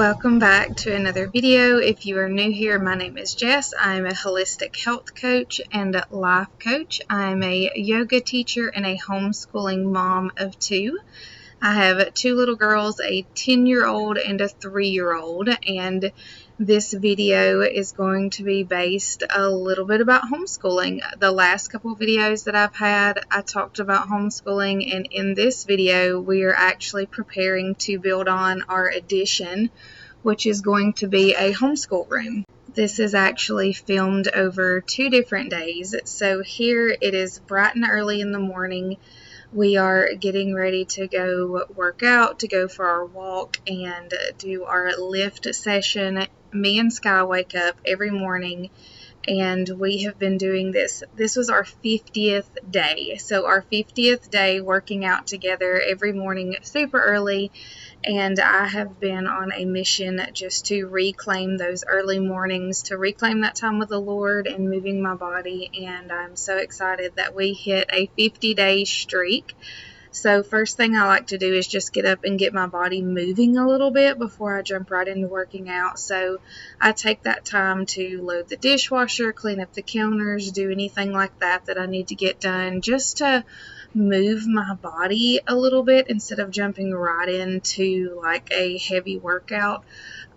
Welcome back to another video. If you are new here, my name is Jess. I'm a holistic health coach and life coach. I'm a yoga teacher and a homeschooling mom of two. I have two little girls, a 10-year-old and a 3-year-old, and this video is going to be based a little bit about homeschooling. The last couple of videos that I've had, I talked about homeschooling, and in this video, we are actually preparing to build on our addition, which is going to be a homeschool room. This is actually filmed over 2 different days. So here it is bright and early in the morning. We are getting ready to go work out, to go for our walk and do our lift session. Me and Sky wake up every morning and we have been doing this. This was our 50th day. So our 50th day working out together every morning super early. And I have been on a mission just to reclaim those early mornings, to reclaim that time with the Lord and moving my body. And I'm so excited that we hit a 50-day streak. So first thing I like to do is just get up and get my body moving a little bit before I jump right into working out. So I take that time to load the dishwasher, clean up the counters, do anything like that that I need to get done, just to move my body a little bit instead of jumping right into like a heavy workout.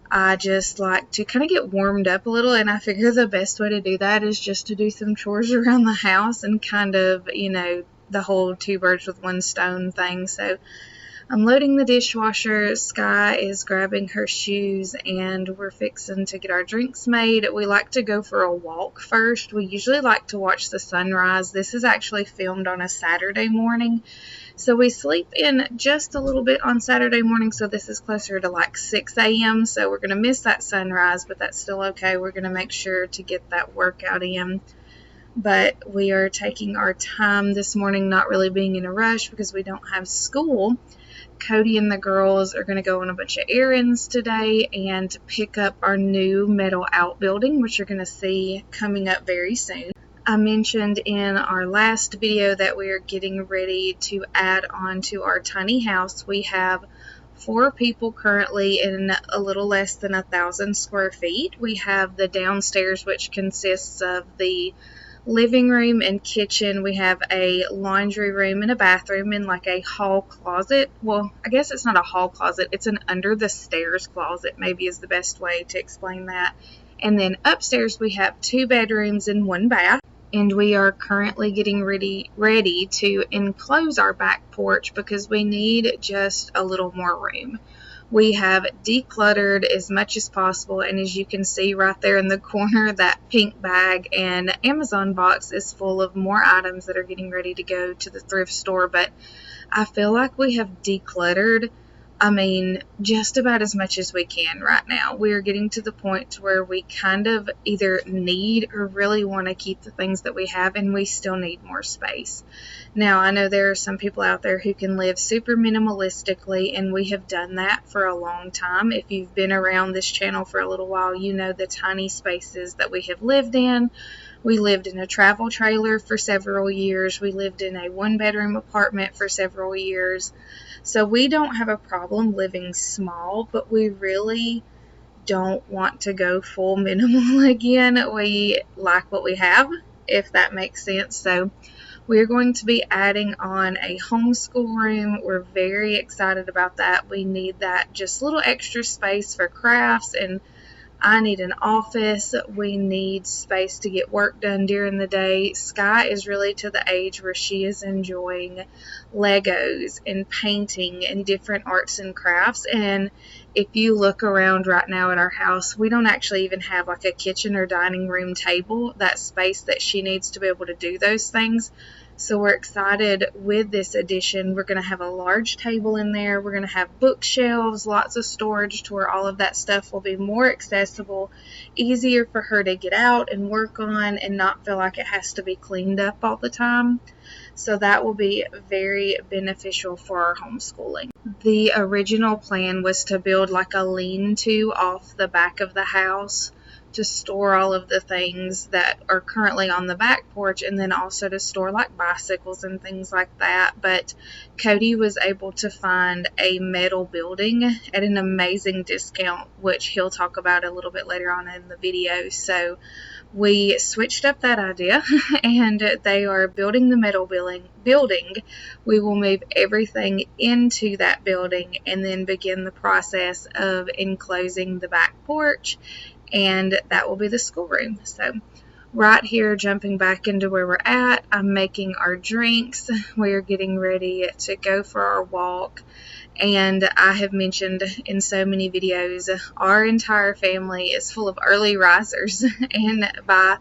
I just like to kind of get warmed up a little, and I figure the best way to do that is just to do some chores around the house and kind of, the whole 2 birds with 1 stone thing. So I'm loading the dishwasher, Sky is grabbing her shoes, and we're fixing to get our drinks made. We like to go for a walk first. We usually like to watch the sunrise. This is actually filmed on a Saturday morning. So we sleep in just a little bit on Saturday morning, so this is closer to like 6 a.m. So we're going to miss that sunrise, but that's still okay. We're going to make sure to get that workout in. But we are taking our time this morning, not really being in a rush because we don't have school. Cody and the girls are going to go on a bunch of errands today and pick up our new metal outbuilding, which you're going to see coming up very soon. I mentioned in our last video that we are getting ready to add on to our tiny house. We have 4 people currently in a little less than 1,000 square feet. We have the downstairs, which consists of the living room and kitchen. We have a laundry room and a bathroom and like a hall closet. Well, I guess it's not a hall closet. It's an under the stairs closet, maybe is the best way to explain that. And then upstairs we have 2 bedrooms and 1 bath. And we are currently getting ready to enclose our back porch because we need just a little more room. We have decluttered as much as possible, and as you can see right there in the corner, that pink bag and Amazon box is full of more items that are getting ready to go to the thrift store. But I feel like we have decluttered, just about as much as we can right now. We're getting to the point where we kind of either need or really want to keep the things that we have, and we still need more space. Now, I know there are some people out there who can live super minimalistically, and we have done that for a long time. If you've been around this channel for a little while, you know the tiny spaces that we have lived in. We lived in a travel trailer for several years. We lived in a 1-bedroom apartment for several years. So we don't have a problem living small, but we really don't want to go full minimal again. We like what we have, if that makes sense. So we're going to be adding on a homeschool room. We're very excited about that. We need that just little extra space for crafts, and I need an office. We need space to get work done during the day. Sky is really to the age where she is enjoying Legos and painting and different arts and crafts. And if you look around right now at our house, we don't actually even have like a kitchen or dining room table, that space that she needs to be able to do those things. So we're excited with this addition. We're going to have a large table in there. We're going to have bookshelves, lots of storage to where all of that stuff will be more accessible, easier for her to get out and work on and not feel like it has to be cleaned up all the time. So that will be very beneficial for our homeschooling. The original plan was to build like a lean-to off the back of the house to store all of the things that are currently on the back porch, and then also to store like bicycles and things like that. But Cody was able to find a metal building at an amazing discount, which he'll talk about a little bit later on in the video. So we switched up that idea and they are building the metal building. We will move everything into that building and then begin the process of enclosing the back porch, and that will be the schoolroom. So right here, jumping back into where we're at, I'm making our drinks. We're getting ready to go for our walk. And I have mentioned in so many videos, our entire family is full of early risers. And by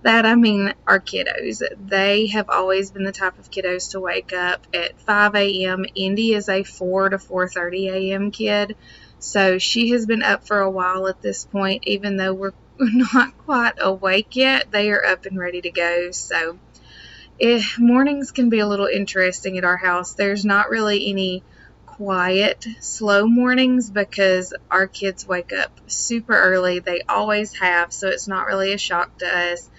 that, I mean our kiddos. They have always been the type of kiddos to wake up at 5 a.m. Indy is a 4 to 4:30 a.m. kid. So she has been up for a while at this point, even though we're not quite awake yet. They are up and ready to go. So mornings can be a little interesting at our house. There's not really any quiet, slow mornings because our kids wake up super early. They always have, so it's not really a shock to us.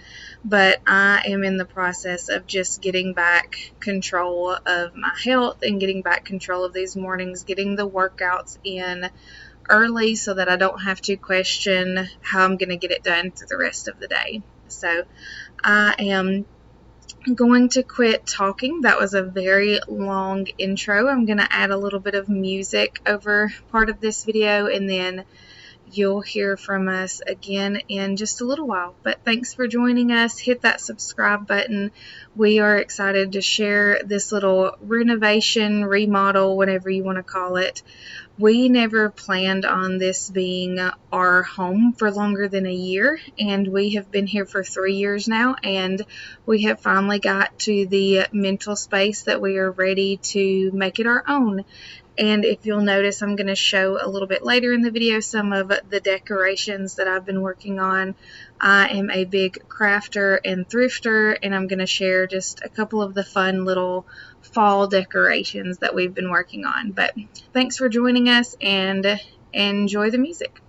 But I am in the process of just getting back control of my health and getting back control of these mornings, getting the workouts in early so that I don't have to question how I'm going to get it done through the rest of the day. So I am going to quit talking. That was a very long intro. I'm going to add a little bit of music over part of this video, and then you'll hear from us again in just a little while. But thanks for joining us. Hit that subscribe button. We are excited to share this little renovation, remodel, whatever you want to call it. We never planned on this being our home for longer than a year, and we have been here for 3 years now, and we have finally got to the mental space that we are ready to make it our own. And if you'll notice, I'm going to show a little bit later in the video some of the decorations that I've been working on. I am a big crafter and thrifter, and I'm going to share just a couple of the fun little fall decorations that we've been working on. But thanks for joining us, and enjoy the music.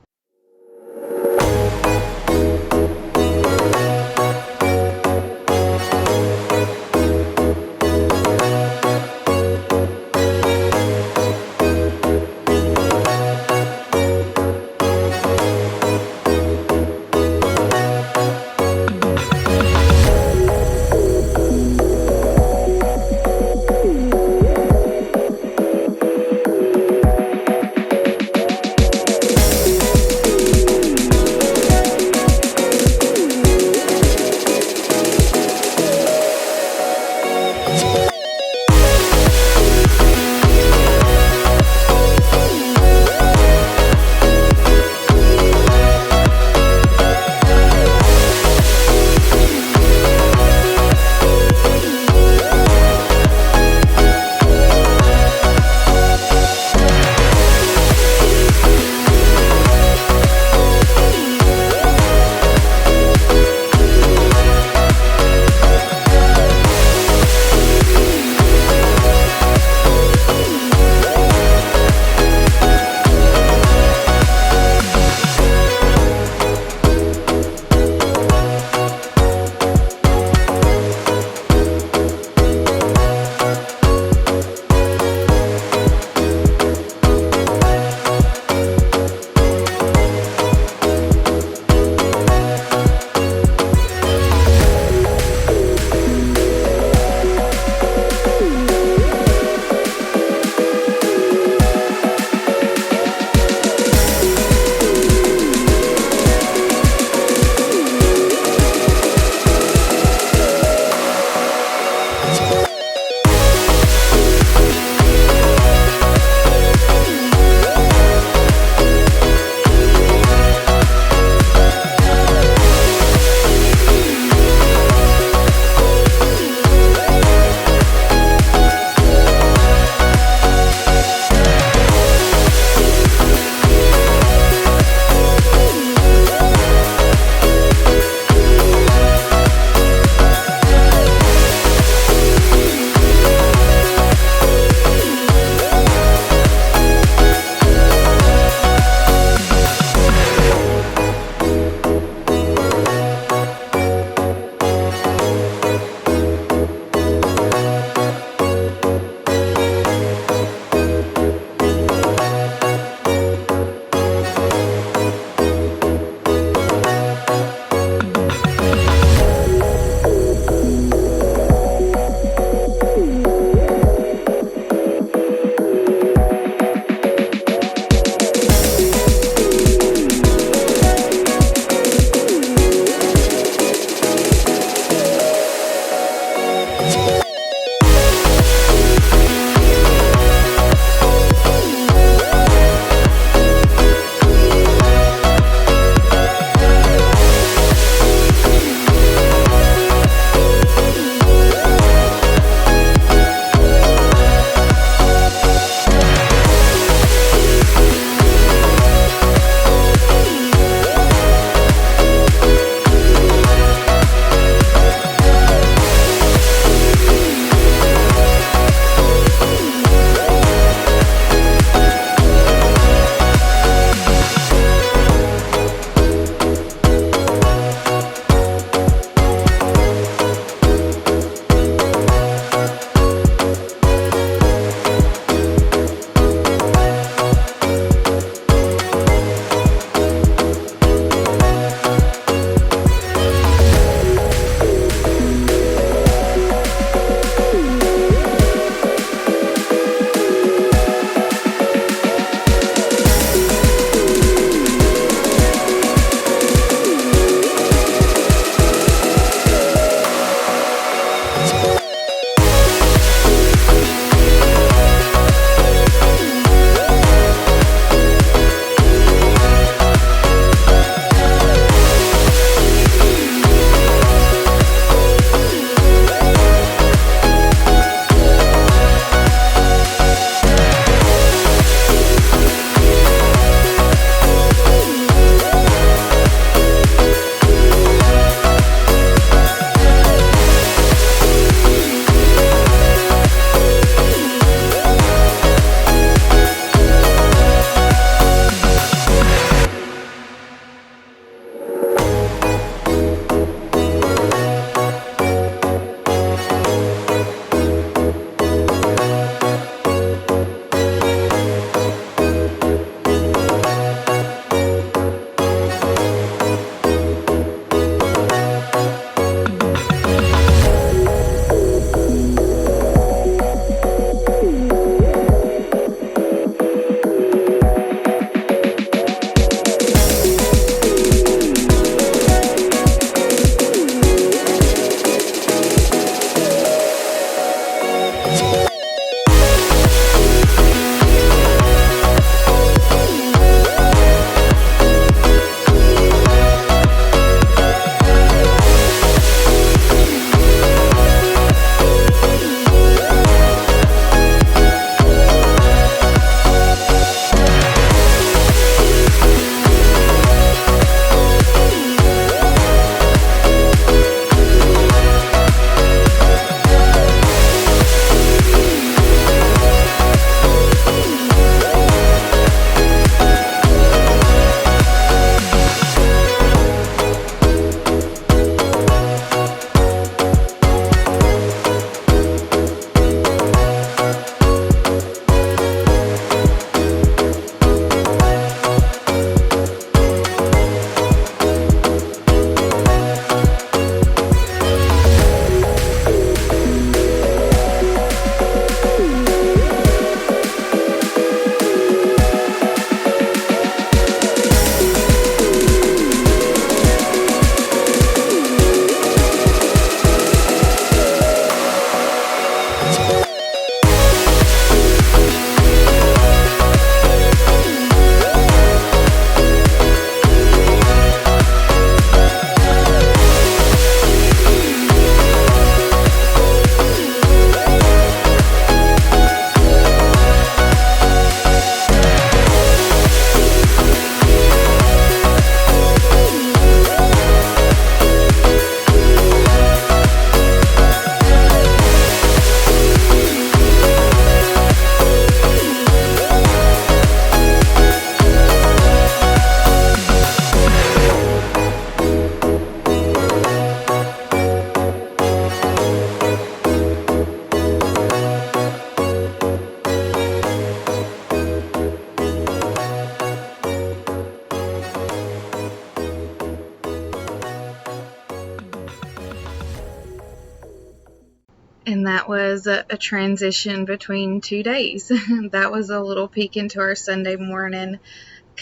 And that was a transition between 2 days. That was a little peek into our Sunday morning.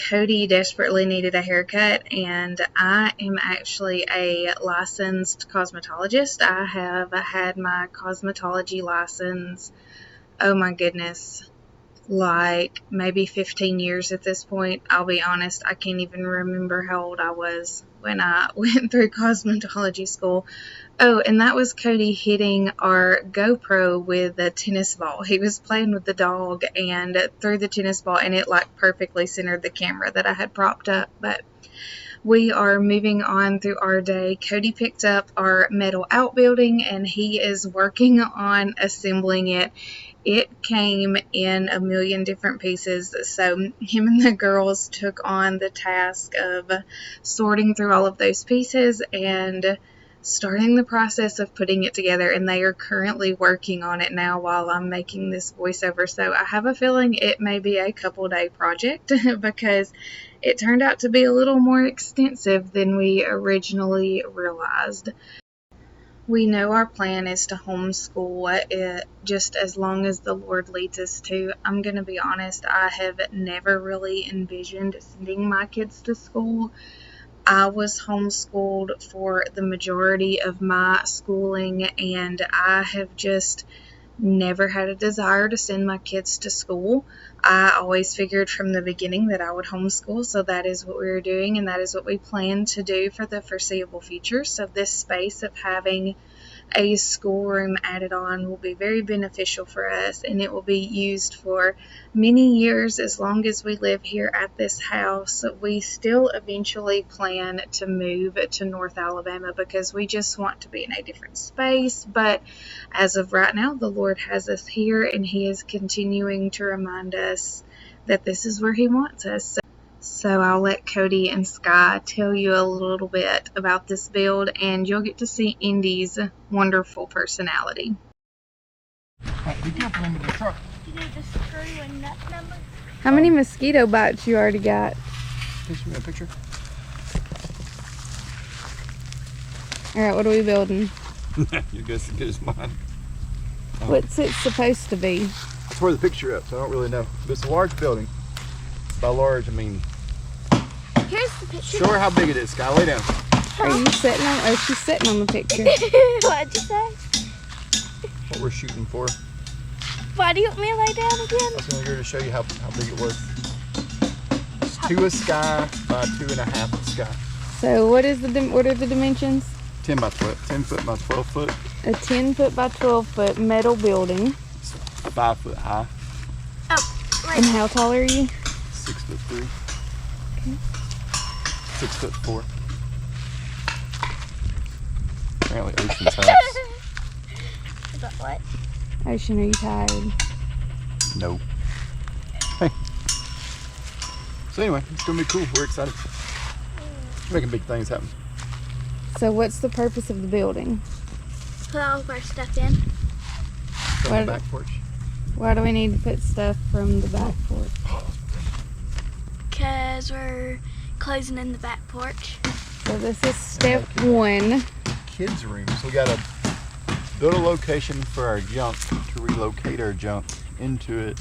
Cody desperately needed a haircut, and I am actually a licensed cosmetologist. I have had my cosmetology license, oh my goodness, like maybe 15 years at this point. I'll be honest, I can't even remember how old I was when I went through cosmetology school. Oh, and that was Cody hitting our GoPro with a tennis ball. He was playing with the dog and threw the tennis ball, and it like perfectly centered the camera that I had propped up. But we are moving on through our day. Cody picked up our metal outbuilding, and he is working on assembling it. It came in a million different pieces, so him and the girls took on the task of sorting through all of those pieces and starting the process of putting it together, and they are currently working on it now while I'm making this voiceover. So I have a feeling it may be a couple-day project because it turned out to be a little more extensive than we originally realized. We know our plan is to homeschool it just as long as the Lord leads us to. I'm going to be honest, I have never really envisioned sending my kids to school. I was homeschooled for the majority of my schooling, and I have just never had a desire to send my kids to school. I always figured from the beginning that I would homeschool, so that is what we were doing, and that is what we plan to do for the foreseeable future. So this space of having a schoolroom added on will be very beneficial for us, and it will be used for many years as long as we live here at this house. We still eventually plan to move to North Alabama because we just want to be in a different space, but as of right now, the Lord has us here, and He is continuing to remind us that this is where He wants us. So I'll let Cody and Sky tell you a little bit about this build, and you'll get to see Indy's wonderful personality. Be careful into the truck. You need the screw and nut number. How many mosquito bites you already got? Can you show me a picture? Alright, what are we building? Your guess is as good as mine. What's it supposed to be? I tore the picture up, so I don't really know. But it's a large building. By large, I mean... Here's the picture. Show her how big it is, Sky. Lay down. Are you sitting on? Oh, she's sitting on the picture. What'd you say? What we're shooting for. Why do you want me to lay down again? I was going to show you how big it was. It's 2 a sky by 2.5 a sky. So what are the dimensions? 10 foot by 12 foot. A 10 foot by 12 foot metal building. It's 5 foot high. Oh, right. And how tall are you? 6'3". Okay. 6'4". Apparently Ocean's house. About what? Ocean, are you tired? Nope. Hey. So anyway, it's gonna be cool. We're excited. We're making big things happen. So what's the purpose of the building? Put all of our stuff in. From What- the back porch. Why do we need to put stuff from the back porch? Because we're closing in the back porch. So this is step one. Kids' room. So we gotta build a location for our junk to relocate our junk into it,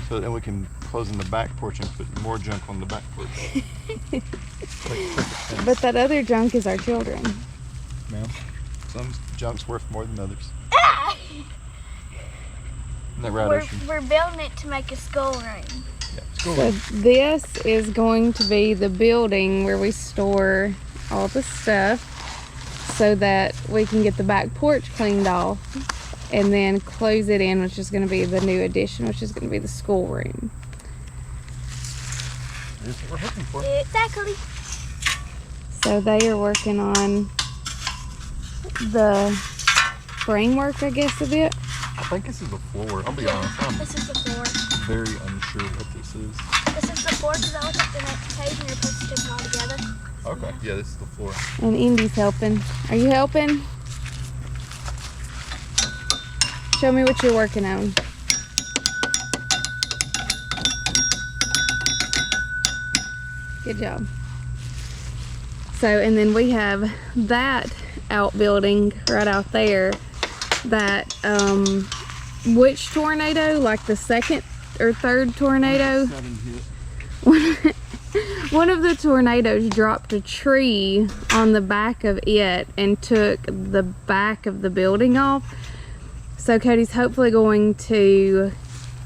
so then we can close in the back porch and put more junk on the back porch. Like perfect sense. But that other junk is our children. Ma'am, some junk's worth more than others. Isn't that right, Ocean? We're building it to make a schoolroom. Yeah, it's cool. So this is going to be the building where we store all the stuff so that we can get the back porch cleaned off and then close it in, which is going to be the new addition, which is going to be the schoolroom. Here's what we're hoping for. Exactly. So they are working on the framework, I guess, of it. I think this is the floor. I'll be honest. I'm This is the floor. very unsure what this is. This is the floor because I looked at the next page and you're supposed to stick them all together. Okay. Yeah, this is the floor. And Indy's helping. Are you helping? Show me what you're working on. Good job. So, and then we have that outbuilding right out there that which tornado, like the second or third tornado, one of the tornadoes dropped a tree on the back of it and took the back of the building off. So Cody's hopefully going to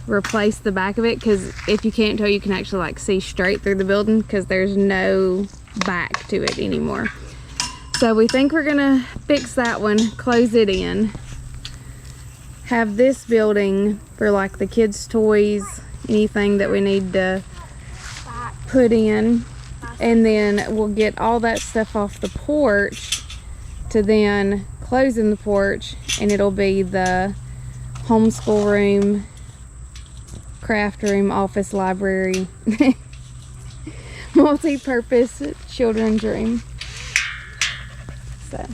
replace the back of it, because if you can't tell, you can actually like see straight through the building because there's no back to it anymore. So we think we're gonna fix that one, close it in, have this building for like the kids' toys, anything that we need to put in, and then we'll get all that stuff off the porch to then close in the porch, and it'll be the homeschool room, craft room, office, library, multi-purpose children's room. So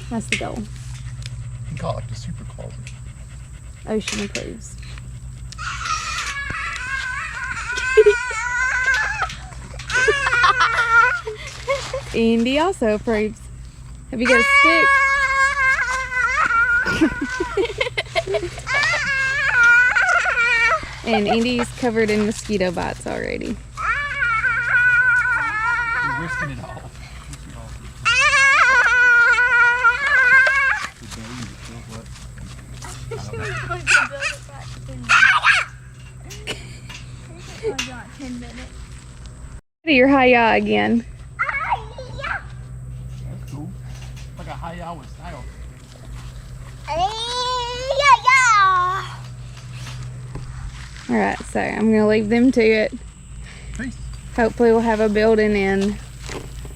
that's the goal. You call it the super closet. Ocean approves. Indy also approves. Have you got a stick? And Indy's covered in mosquito bites already. You're risking it all. Your hi-ya again. That's cool. Like a hi-ya with style. Alright, so I'm going to leave them to it. Peace. Hopefully we'll have a building in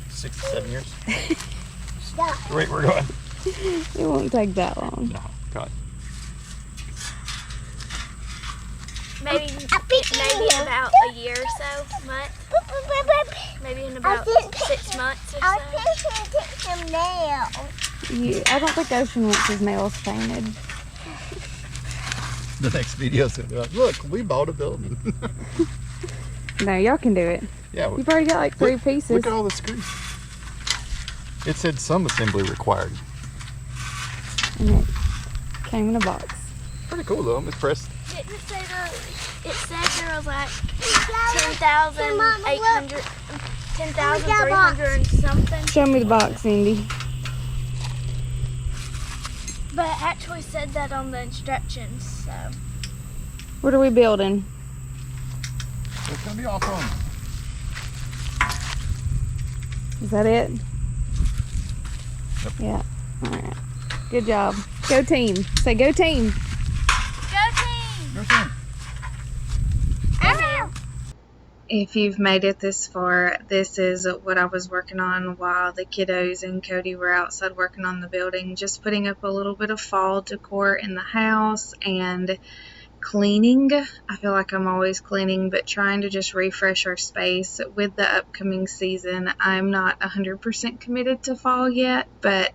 6 to 7 years. The rate we're going. it won't take that long. No, God. Maybe in about a year or so, month. Maybe in about 6 months or so. Yeah, I don't think Ocean wants his nails painted. The next video's gonna be like, look, we bought a building. No, y'all can do it. Yeah. You've already got like 3 pieces. Look at all the screws. It said some assembly required. And it came in a box. Pretty cool though. I'm impressed. Didn't it say it said there was like 10,800, 10,300 and something. Show me the box, Indy. But it actually said that on the instructions, so. What are we building? It's gonna be all fun. Is that it? Yep. Yeah. Alright. Good job. Go team. Say go team. Go team! Your turn. If you've made it this far, this is what I was working on while the kiddos and Cody were outside working on the building, just putting up a little bit of fall decor in the house and cleaning. I feel like I'm always cleaning, but trying to just refresh our space with the upcoming season. I'm not 100% committed to fall yet, but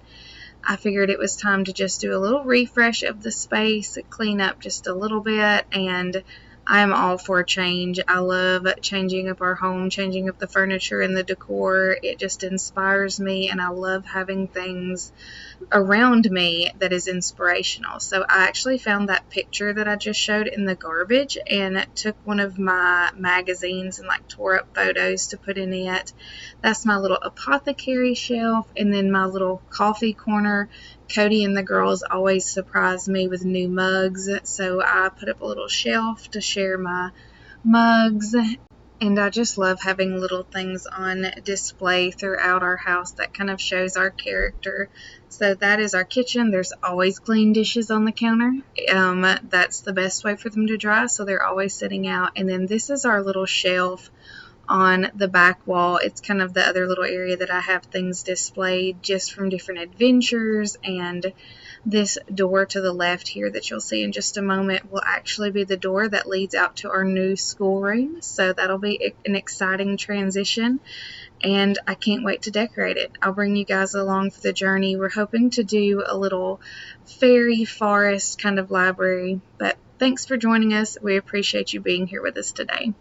I figured it was time to just do a little refresh of the space, clean up just a little bit, and I'm all for a change. I love changing up our home, changing up the furniture and the decor. It just inspires me, and I love having things around me that is inspirational. So I actually found that picture that I just showed in the garbage and took one of my magazines and like tore up photos to put in it. That's my little apothecary shelf, and then my little coffee corner. Cody and the girls always surprise me with new mugs, so I put up a little shelf to share my mugs, and I just love having little things on display throughout our house that kind of shows our character. So that is our kitchen. There's always clean dishes on the counter. That's the best way for them to dry, so they're always sitting out. And then this is our little shelf on the back wall. It's kind of the other little area that I have things displayed just from different adventures, and this door to the left here that you'll see in just a moment will actually be the door that leads out to our new schoolroom. So that'll be an exciting transition, and I can't wait to decorate it. I'll bring you guys along for the journey. We're hoping to do a little fairy forest kind of library, but thanks for joining us. We appreciate you being here with us today.